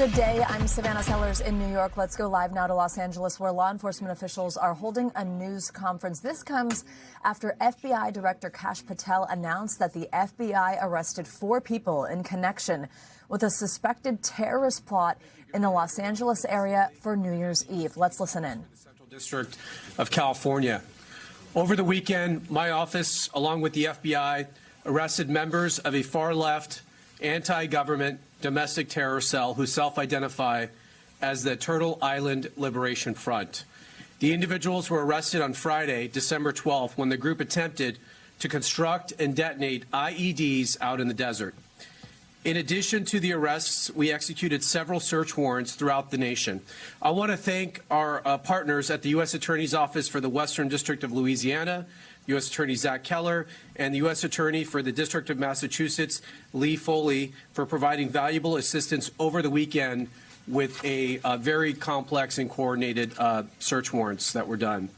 Good day. I'm Savannah Sellers in New York. Let's go live now to Los Angeles, where law enforcement officials are holding a news conference. This comes after FBI Director Kash Patel announced that the FBI arrested 4 people in connection with a suspected terrorist plot in the Los Angeles area for New Year's Eve. Let's listen in. The Central District of California. Over the weekend, my office, along with the FBI, arrested members of a far-left, anti-government domestic terror cell who self-identify as the Turtle Island Liberation Front. The individuals were arrested on Friday, December 12th, when the group attempted to construct and detonate IEDs out in the desert. In addition to the arrests, we executed several search warrants throughout the nation. I want to thank our partners at the U.S. Attorney's Office for the Western District of Louisiana, U.S. Attorney Zach Keller, and the U.S. Attorney for the District of Massachusetts, Lee Foley, for providing valuable assistance over the weekend with a very complex and coordinated search warrants that were done.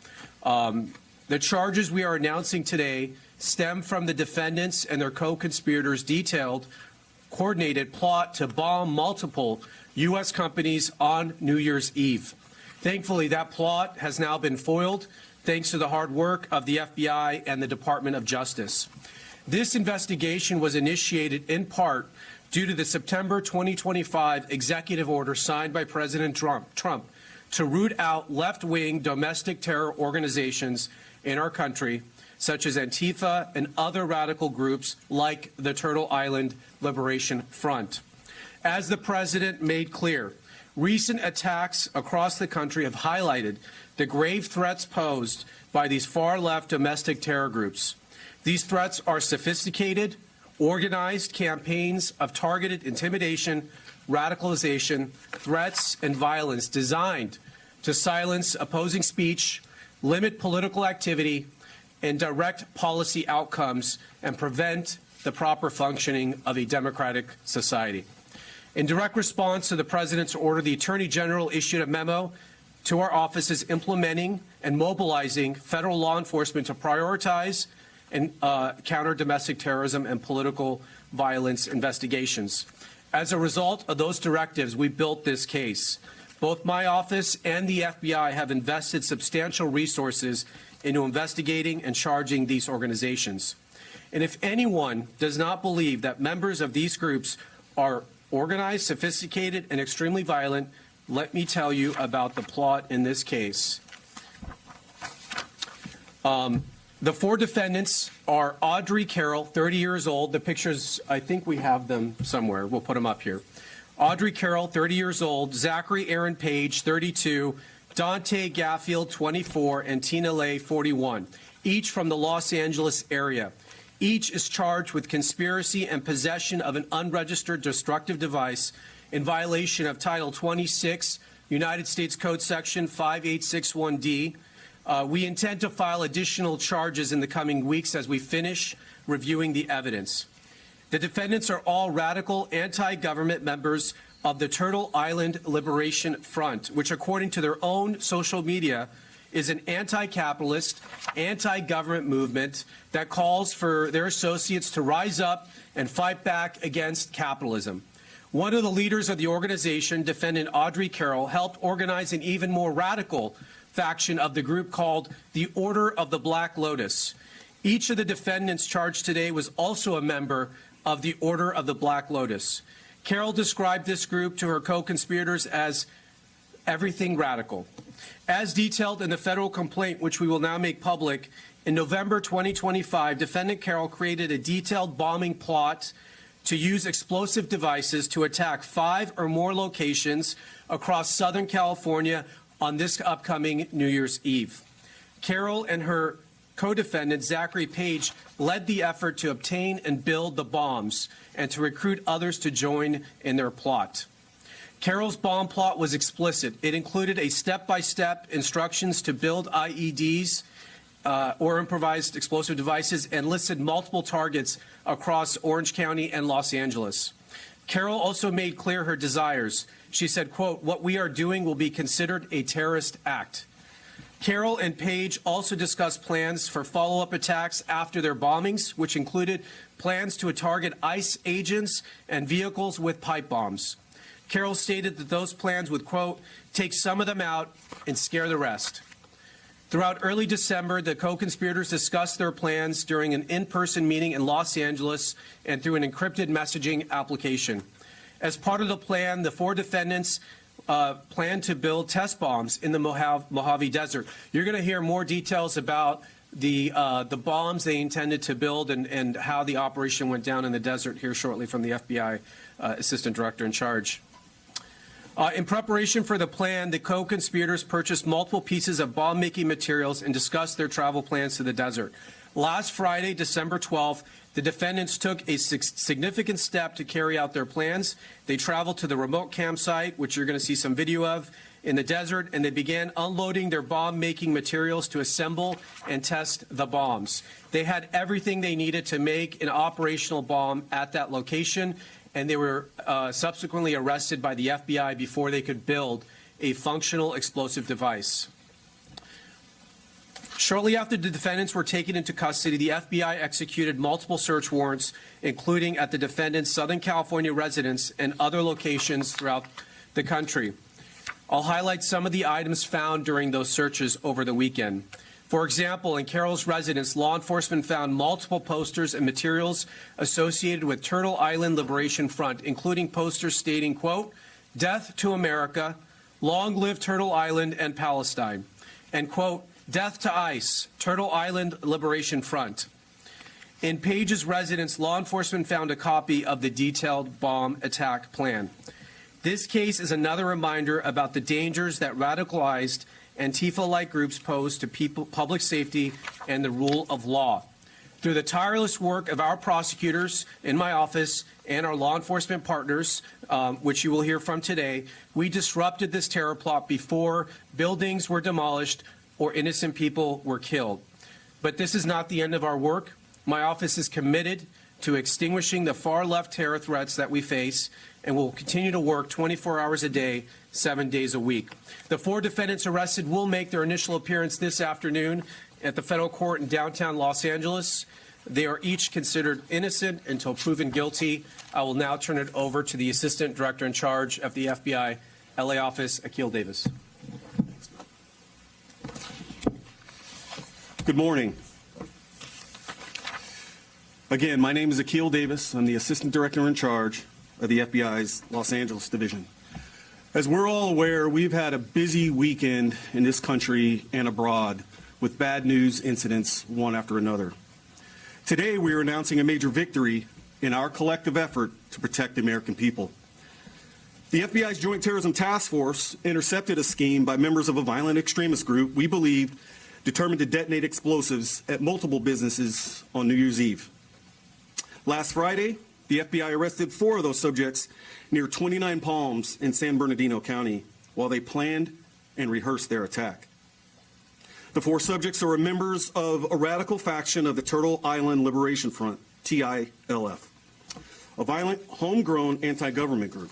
The charges we are announcing today stem from the defendants and their co-conspirators' detailed, coordinated plot to bomb multiple U.S. companies on New Year's Eve. Thankfully, that plot has now been foiled, thanks to the hard work of the FBI and the Department of Justice. This investigation was initiated in part due to the September 2025 executive order signed by President Trump to root out left-wing domestic terror organizations in our country, such as Antifa and other radical groups like the Turtle Island Liberation Front. As the president made clear, recent attacks across the country have highlighted the grave threats posed by these far-left domestic terror groups. These threats are sophisticated, organized campaigns of targeted intimidation, radicalization, threats, and violence designed to silence opposing speech, limit political activity, and direct policy outcomes and prevent the proper functioning of a democratic society. In direct response to the President's order, the Attorney General issued a memo to our offices implementing and mobilizing federal law enforcement to prioritize and counter domestic terrorism and political violence investigations. As a result of those directives, we built this case. Both my office and the FBI have invested substantial resources into investigating and charging these organizations. And if anyone does not believe that members of these groups are organized, sophisticated, and extremely violent, let me tell you about the plot in this case. The 4 defendants are Audrey Carroll, 30 years old. The pictures, I think we have them somewhere. We'll put them up here. Audrey Carroll, 30 years old. Zachary Aaron Page, 32. Dante Gaffield, 24. And Tina Lay, 41. Each from the Los Angeles area. Each is charged with conspiracy and possession of an unregistered destructive device in violation of Title 26, United States Code Section 5861D. We intend to file additional charges in the coming weeks as we finish reviewing the evidence. The defendants are all radical anti-government members of the Turtle Island Liberation Front, which, according to their own social media, is an anti-capitalist, anti-government movement that calls for their associates to rise up and fight back against capitalism. One of the leaders of the organization, defendant Audrey Carroll, helped organize an even more radical faction of the group called the Order of the Black Lotus. Each of the defendants charged today was also a member of the Order of the Black Lotus. Carroll described this group to her co-conspirators as everything radical. As detailed in the federal complaint, which we will now make public, in November 2025, defendant Carroll created a detailed bombing plot to use explosive devices to attack 5 or more locations across Southern California on this upcoming New Year's Eve. Carroll and her co-defendant, Zachary Page, led the effort to obtain and build the bombs and to recruit others to join in their plot. Carroll's bomb plot was explicit. It included a step-by-step instructions to build IEDs or improvised explosive devices and listed multiple targets across Orange County and Los Angeles. Carroll also made clear her desires. She said, quote, "What we are doing will be considered a terrorist act." Carroll and Page also discussed plans for follow-up attacks after their bombings, which included plans to target ICE agents and vehicles with pipe bombs. Carroll stated that those plans would, quote, take some of them out and scare the rest. Throughout early December, the co-conspirators discussed their plans during an in-person meeting in Los Angeles and through an encrypted messaging application. As part of the plan, the 4 defendants plan to build test bombs in the Mojave Desert. You're going to hear more details about the bombs they intended to build and how the operation went down in the desert here shortly from the FBI Assistant Director in Charge. In preparation for the plan, the co-conspirators purchased multiple pieces of bomb-making materials and discussed their travel plans to the desert. Last Friday, December 12th, the defendants took a significant step to carry out their plans. They traveled to the remote campsite, which you're going to see some video of, in the desert, and they began unloading their bomb-making materials to assemble and test the bombs. They had everything they needed to make an operational bomb at that location, and they were subsequently arrested by the FBI before they could build a functional explosive device. Shortly after the defendants were taken into custody, the FBI executed multiple search warrants, including at the defendants' Southern California residence and other locations throughout the country. I'll highlight some of the items found during those searches over the weekend. For example, in Carroll's residence, law enforcement found multiple posters and materials associated with Turtle Island Liberation Front, including posters stating, quote, "Death to America, long live Turtle Island and Palestine," and, quote, "Death to ICE, Turtle Island Liberation Front." In Page's residence, law enforcement found a copy of the detailed bomb attack plan. This case is another reminder about the dangers that radicalized Antifa-like groups pose to public safety and the rule of law. Through the tireless work of our prosecutors in my office and our law enforcement partners, which you will hear from today, we disrupted this terror plot before buildings were demolished or innocent people were killed. But this is not the end of our work. My office is committed to extinguishing the far-left terror threats that we face, and will continue to work 24 hours a day, 7 days a week. The 4 defendants arrested will make their initial appearance this afternoon at the federal court in downtown Los Angeles. They are each considered innocent until proven guilty. I will now turn it over to the Assistant Director in Charge of the FBI LA office, Akil Davis. Good morning. Again, my name is Akil Davis. I'm the Assistant Director in Charge of the FBI's Los Angeles Division. As we're all aware, we've had a busy weekend in this country and abroad with bad news incidents one after another. Today, we are announcing a major victory in our collective effort to protect the American people. The FBI's Joint Terrorism Task Force intercepted a scheme by members of a violent extremist group we believed determined to detonate explosives at multiple businesses on New Year's Eve. Last Friday, the FBI arrested 4 of those subjects near 29 Palms in San Bernardino County while they planned and rehearsed their attack. The 4 subjects are members of a radical faction of the Turtle Island Liberation Front, TILF, a violent, homegrown anti-government group.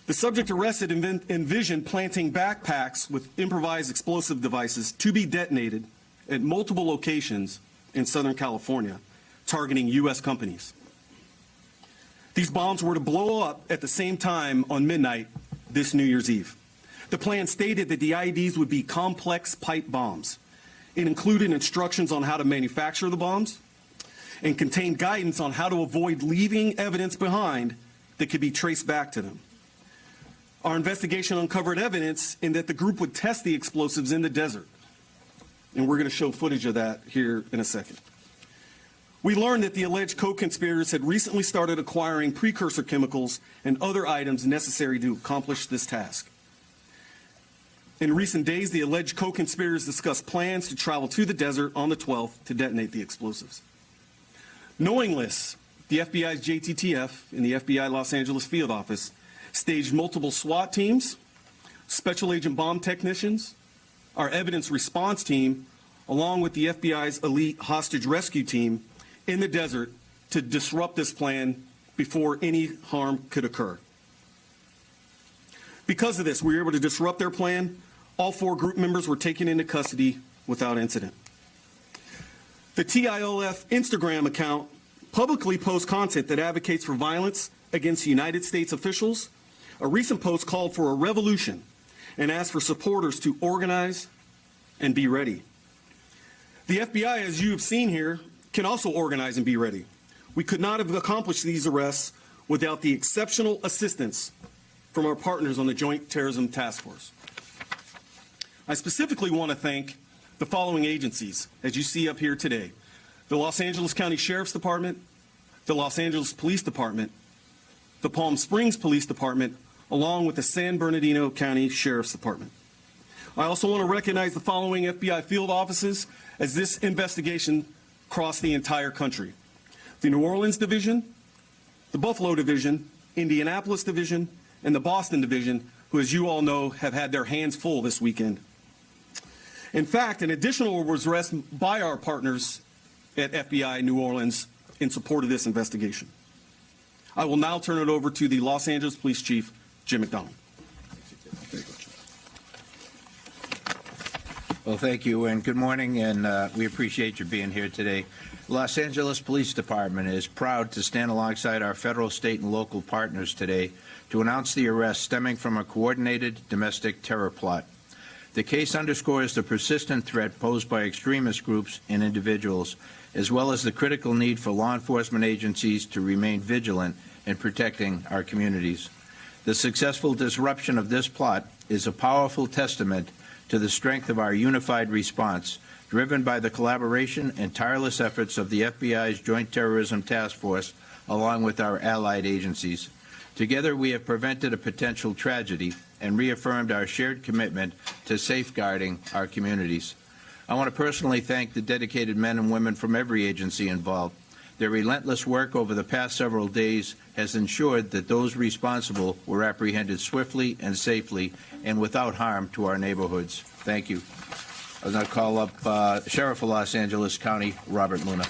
The subject arrested envisioned planting backpacks with improvised explosive devices to be detonated at multiple locations in Southern California, targeting U.S. companies. These bombs were to blow up at the same time on midnight this New Year's Eve. The plan stated that the IEDs would be complex pipe bombs. It included instructions on how to manufacture the bombs and contained guidance on how to avoid leaving evidence behind that could be traced back to them. Our investigation uncovered evidence in that the group would test the explosives in the desert. And we're going to show footage of that here in a second. We learned that the alleged co-conspirators had recently started acquiring precursor chemicals and other items necessary to accomplish this task. In recent days, the alleged co-conspirators discussed plans to travel to the desert on the 12th to detonate the explosives. Knowing this, the FBI's JTTF and the FBI Los Angeles field office staged multiple SWAT teams, special agent bomb technicians, our evidence response team, along with the FBI's elite hostage rescue team in the desert to disrupt this plan before any harm could occur. Because of this, we were able to disrupt their plan. All 4 group members were taken into custody without incident. The TILF Instagram account publicly posts content that advocates for violence, against United States officials, a recent post called for a revolution and asked for supporters to organize and be ready. The FBI, as you have seen here, can also organize and be ready. We could not have accomplished these arrests without the exceptional assistance from our partners on the Joint Terrorism Task Force. I specifically want to thank the following agencies, as you see up here today: the Los Angeles County Sheriff's Department, the Los Angeles Police Department, the Palm Springs Police Department, along with the San Bernardino County Sheriff's Department. I also want to recognize the following FBI field offices as this investigation crossed the entire country: the New Orleans Division, the Buffalo Division, Indianapolis Division, and the Boston Division, who, as you all know, have had their hands full this weekend. In fact, an additional was arrested by our partners at FBI New Orleans in support of this investigation. I will now turn it over to the Los Angeles Police Chief, Jim McDonald. Well, thank you, and good morning, and we appreciate you being here today. Los Angeles Police Department is proud to stand alongside our federal, state, and local partners today to announce the arrest stemming from a coordinated domestic terror plot. The case underscores the persistent threat posed by extremist groups and individuals, as well as the critical need for law enforcement agencies to remain vigilant in protecting our communities. The successful disruption of this plot is a powerful testament to the strength of our unified response, driven by the collaboration and tireless efforts of the FBI's Joint Terrorism Task Force, along with our allied agencies. Together, we have prevented a potential tragedy and reaffirmed our shared commitment to safeguarding our communities. I want to personally thank the dedicated men and women from every agency involved. Their relentless work over the past several days has ensured that those responsible were apprehended swiftly and safely and without harm to our neighborhoods. Thank you. I'm going to call up Sheriff of Los Angeles County, Robert Luna.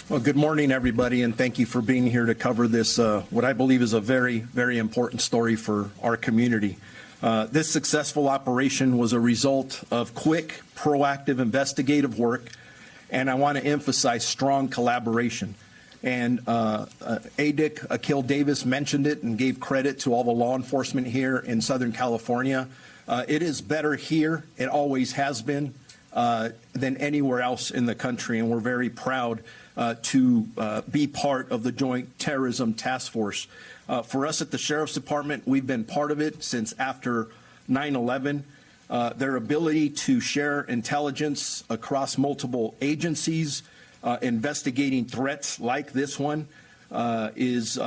Well, good morning, everybody, and thank you for being here to cover this, what I believe is a very, very important story for our community. This successful operation was a result of quick, proactive investigative work, and I want to emphasize strong collaboration. And ADIC Akil Davis mentioned it and gave credit to all the law enforcement here in Southern California. It is better here, it always has been, than anywhere else in the country, and we're very proud to be part of the Joint Terrorism Task Force. For us at the Sheriff's Department, we've been part of it since after 9/11. Their ability to share intelligence across multiple agencies, investigating threats like this one, is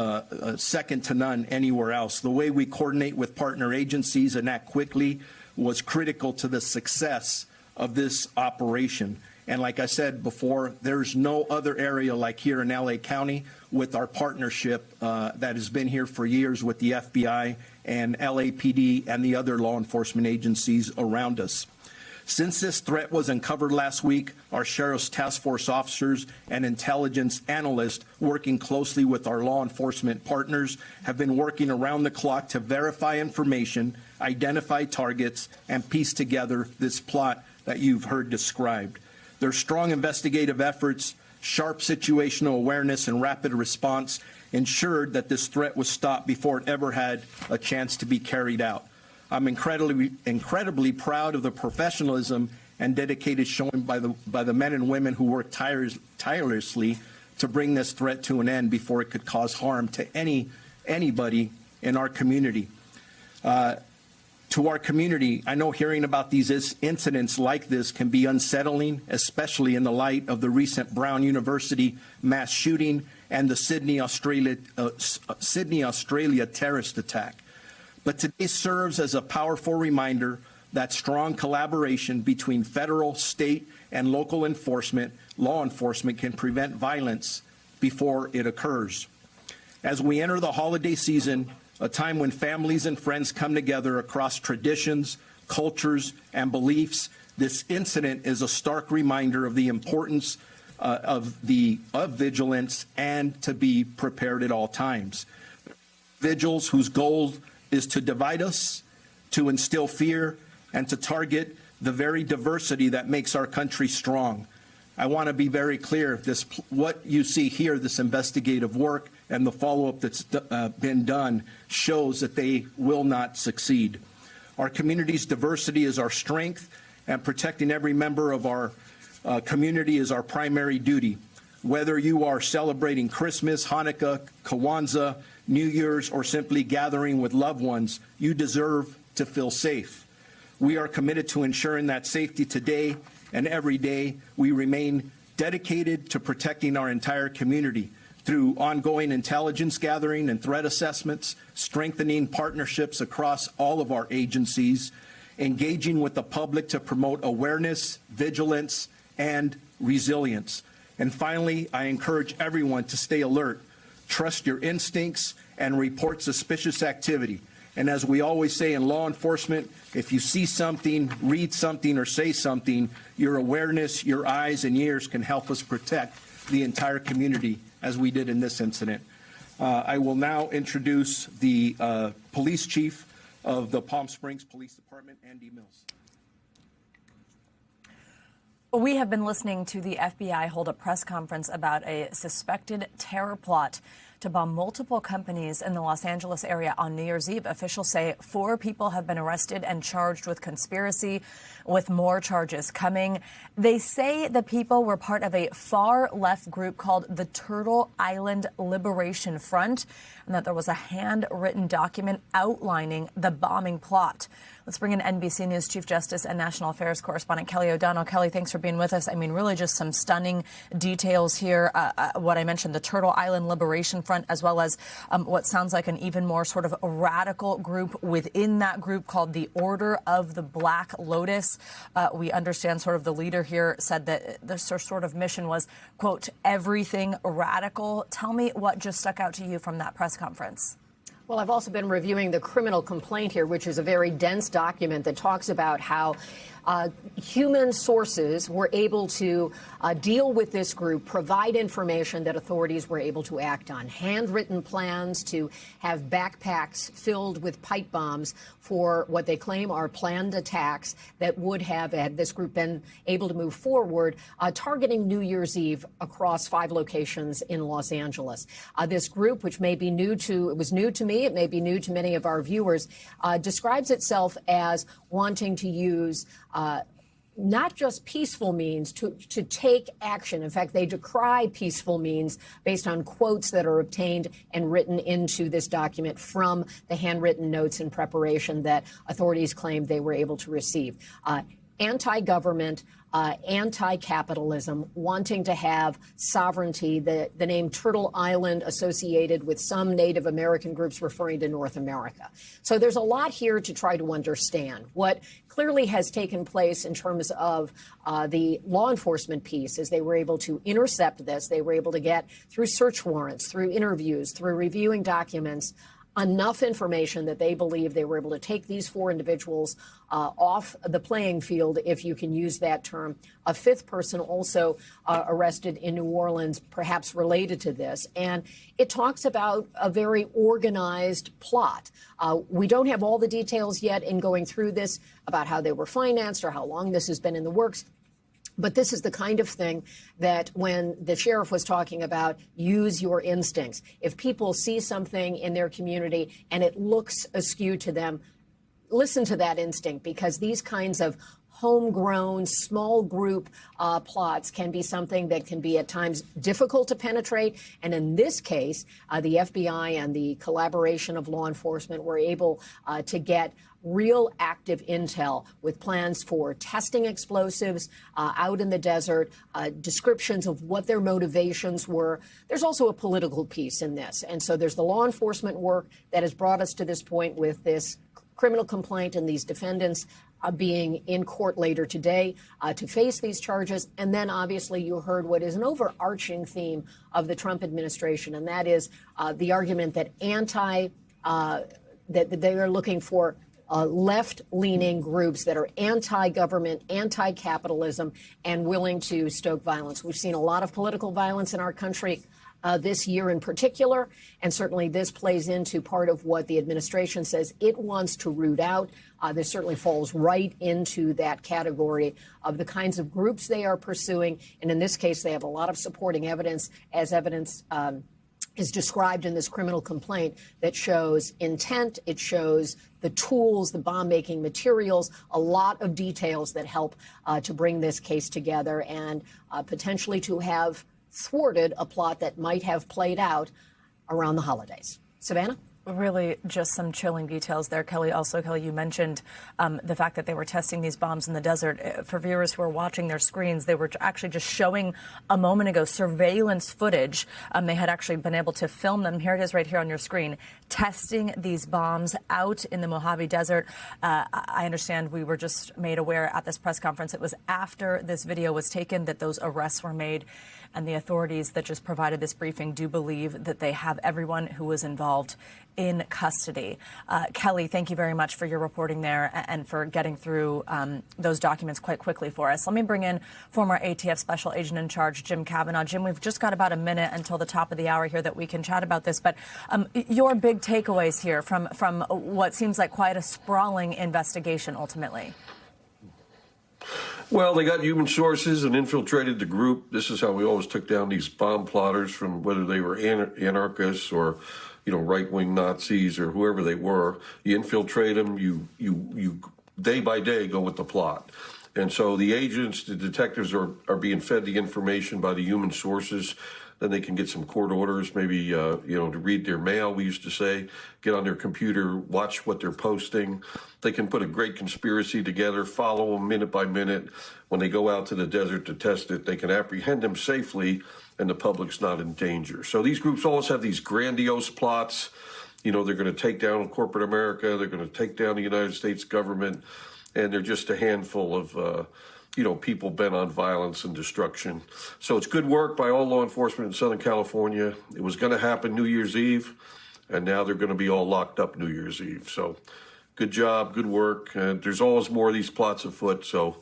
second to none anywhere else. The way we coordinate with partner agencies and act quickly was critical to the success of this operation. And like I said before, there's no other area like here in LA County with our partnership that has been here for years with the FBI and LAPD and the other law enforcement agencies around us. Since this threat was uncovered last week, our Sheriff's Task Force officers and intelligence analysts working closely with our law enforcement partners have been working around the clock to verify information, identify targets, and piece together this plot that you've heard described. Their strong investigative efforts, sharp situational awareness, and rapid response ensured that this threat was stopped before it ever had a chance to be carried out. I'm incredibly proud of the professionalism and dedication shown by the men and women who worked tirelessly to bring this threat to an end before it could cause harm to anybody in our community. To our community, I know hearing about these incidents like this can be unsettling, especially in the light of the recent Brown University mass shooting and the Sydney, Australia terrorist attack. But today serves as a powerful reminder that strong collaboration between federal, state, and local law enforcement can prevent violence before it occurs. As we enter the holiday season, a time when families and friends come together across traditions, cultures, and beliefs, this incident is a stark reminder of the importance of vigilance and to be prepared at all times. Vigils whose goal is to divide us, to instill fear, and to target the very diversity that makes our country strong. I want to be very clear. What you see here, this investigative work and the follow-up that's been done shows that they will not succeed. Our community's diversity is our strength, and protecting every member of our community is our primary duty. Whether you are celebrating Christmas, Hanukkah, Kwanzaa, New Year's, or simply gathering with loved ones, you deserve to feel safe. We are committed to ensuring that safety today and every day. We remain dedicated to protecting our entire community through ongoing intelligence gathering and threat assessments, strengthening partnerships across all of our agencies, engaging with the public to promote awareness, vigilance, and resilience. And finally, I encourage everyone to stay alert, trust your instincts, and report suspicious activity. And as we always say in law enforcement, if you see something, read something, or say something, your awareness, your eyes, and ears can help us protect the entire community, as we did in this incident. I will now introduce the police chief of the Palm Springs Police Department, Andy Mills. We have been listening to the FBI hold a press conference about a suspected terror plot to bomb multiple companies in the Los Angeles area on New Year's Eve. Officials say 4 people have been arrested and charged with conspiracy, with more charges coming. They say the people were part of a far-left group called the Turtle Island Liberation Front, and that there was a handwritten document outlining the bombing plot. Let's bring in NBC News Chief Justice and National Affairs Correspondent Kelly O'Donnell. Kelly, thanks for being with us. I mean, really just some stunning details here. What I mentioned, the Turtle Island Liberation Front, as well as what sounds like an even more sort of radical group within that group called the Order of the Black Lotus. We understand sort of the leader here said that their sort of mission was, quote, everything radical. Tell me what just stuck out to you from that press conference. Well, I've also been reviewing the criminal complaint here, which is a very dense document that talks about how human sources were able to deal with this group, provide information that authorities were able to act on, handwritten plans to have backpacks filled with pipe bombs for what they claim are planned attacks that would have, had this group been able to move forward, targeting New Year's Eve across 5 locations in Los Angeles. This group, which may be new to, it was new to me, it may be new to many of our viewers, describes itself as wanting to use not just peaceful means to take action. In fact, they decry peaceful means based on quotes that are obtained and written into this document from the handwritten notes in preparation that authorities claimed they were able to receive. Anti-government, anti-capitalism, wanting to have sovereignty, the name Turtle Island associated with some Native American groups referring to North America. So there's a lot here to try to understand. What clearly has taken place in terms of the law enforcement piece is they were able to intercept this. They were able to get, through search warrants, through interviews, through reviewing documents, enough information that they believe they were able to take these 4 individuals off the playing field, if you can use that term. A 5th person also arrested in New Orleans, perhaps related to this. And it talks about a very organized plot. We don't have all the details yet in going through this about how they were financed or how long this has been in the works. But this is the kind of thing that when the sheriff was talking about use your instincts, if people see something in their community and it looks askew to them, listen to that instinct, because these kinds of homegrown, small group plots can be something that can be at times difficult to penetrate. And in this case, the FBI and the collaboration of law enforcement were able to get real active intel with plans for testing explosives out in the desert, descriptions of what their motivations were. There's also a political piece in this. And so there's the law enforcement work that has brought us to this point with this criminal complaint and these defendants being in court later today to face these charges. And then obviously you heard what is an overarching theme of the Trump administration, and that is the argument that that they are looking for left-leaning groups that are anti-government, anti-capitalism, and willing to stoke violence. We've seen a lot of political violence in our country. this year in particular. And certainly this plays into part of what the administration says it wants to root out. This certainly falls right into that category of the kinds of groups they are pursuing. And in this case, they have a lot of supporting evidence, as evidence is described in this criminal complaint, that shows intent. It shows the tools, the bomb-making materials, a lot of details that help to bring this case together and potentially to have thwarted a plot that might have played out around the holidays. Savannah? Really just some chilling details there, Kelly. Also, Kelly, you mentioned the fact that they were testing these bombs in the desert. For viewers who are watching their screens, they were actually just showing a moment ago surveillance footage. They had actually been able to film them. Here it is right here on your screen, testing these bombs out in the Mojave Desert. I understand we were just made aware at this press conference it was after this video was taken that those arrests were made. And the authorities that just provided this briefing do believe that they have everyone who was involved in custody. Kelly, thank you very much for your reporting there and for getting through those documents quite quickly for us. Let me bring in former ATF Special Agent in Charge, Jim Kavanaugh. Jim, we've just got about a minute until the top of the hour here that we can chat about this. But your big takeaways here from what seems like quite a sprawling investigation ultimately. Well, they got human sources and infiltrated the group. This is how we always took down these bomb plotters, from whether they were anarchists or, right-wing Nazis or whoever they were. You infiltrate them. You day by day go with the plot. And so the agents, the detectives are being fed the information by the human sources. Then they can get some court orders, maybe, to read their mail, we used to say, get on their computer, watch what they're posting. They can put a great conspiracy together, follow them minute by minute. When they go out to the desert to test it, they can apprehend them safely and the public's not in danger. So these groups always have these grandiose plots. They're going to take down corporate America. They're going to take down the United States government. And they're just a handful of people bent on violence and destruction. So it's good work by all law enforcement in Southern California. It was going to happen New Year's Eve, and now they're going to be all locked up New Year's Eve. So good job, good work. And there's always more of these plots afoot. So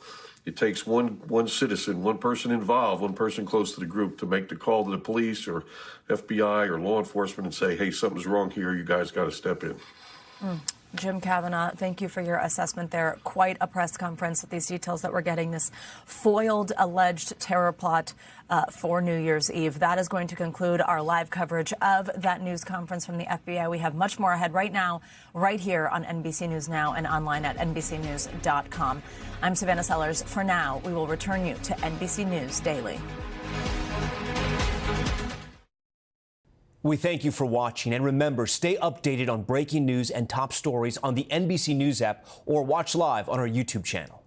it takes one citizen, one person involved, one person close to the group to make the call to the police or FBI or law enforcement and say, hey, something's wrong here. You guys got to step in. Jim Kavanaugh, thank you for your assessment there. Quite a press conference with these details that we're getting, this foiled alleged terror plot for New Year's Eve. That is going to conclude our live coverage of that news conference from the FBI. We have much more ahead right now, right here on NBC News Now and online at NBCnews.com. I'm Savannah Sellers. For now, we will return you to NBC News Daily. We thank you for watching, and remember, stay updated on breaking news and top stories on the NBC News app or watch live on our YouTube channel.